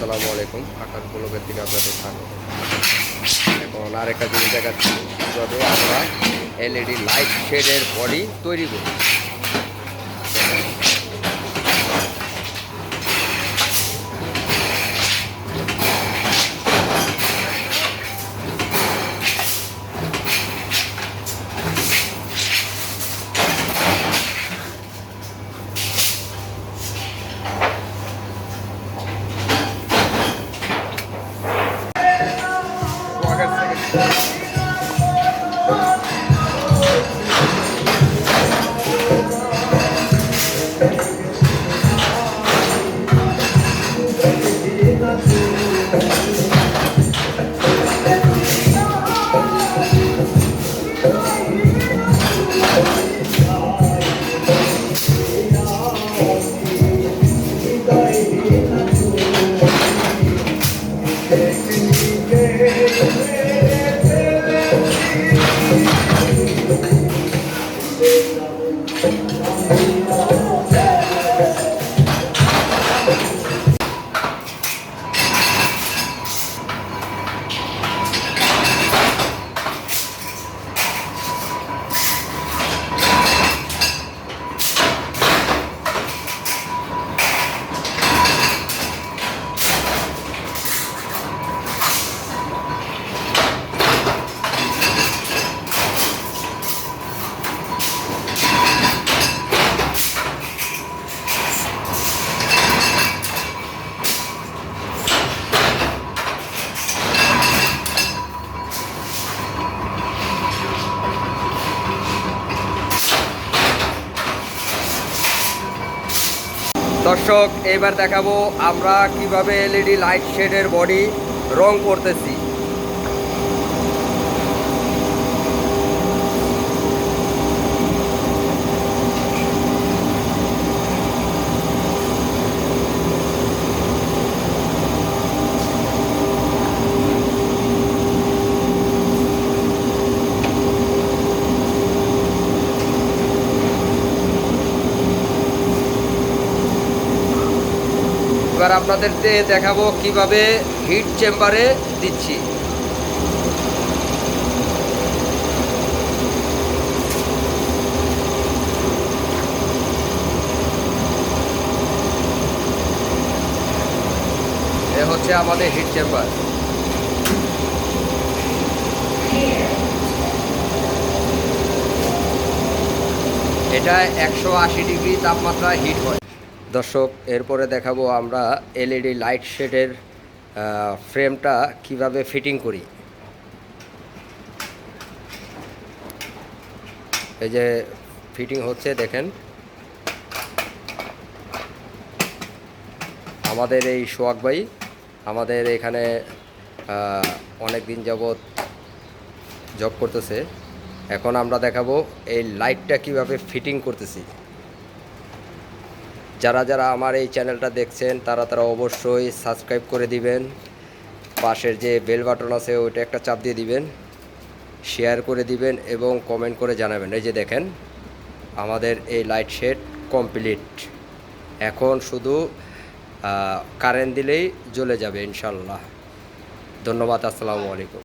আসসালামু আলাইকুম। আকাশ ব্লগের থেকে আপনাদের স্বাগত। এখন আরেকটা জিনিস দেখাচ্ছি, কীভাবে আমরা এলইডি লাইট শেডের বডি তৈরি করি। দর্শক, এবার দেখাবো আমরা কিভাবে এলইডি লাইট শেডের বডি রং করতেছি। এবার আপনাদেরকে দেখাবো কিভাবে হিট চেম্বারে দিচ্ছি। এ হচ্ছে আমাদের হিট চেম্বার। এটা 180 ডিগ্রি তাপমাত্রায় হিট হয়। দর্শক, এরপরে দেখাবো আমরা এলইডি লাইট শেডের ফ্রেমটা কিভাবে ফিটিং করি। এই যে ফিটিং হচ্ছে, দেখেন। আমাদের এই সোহাগ ভাই আমাদের এখানে অনেক দিন যাবৎ জব করতেছে। এখন আমরা দেখাবো এই লাইটটা কিভাবে ফিটিং করতেছি। যারা যারা আমার এই চ্যানেলটা দেখছেন তারা অবশ্যই সাবস্ক্রাইব করে দিবেন। পাশের যে বেল বাটন আছে ওইটা একটা চাপ দিয়ে দিবেন, শেয়ার করে দিবেন এবং কমেন্ট করে জানাবেন। এই যে দেখেন, আমাদের এই লাইট শেড কমপ্লিট। এখন শুধু কারেন্ট দিলেই জ্বলে যাবে ইনশাল্লাহ। ধন্যবাদ। আসসালামু আলাইকুম।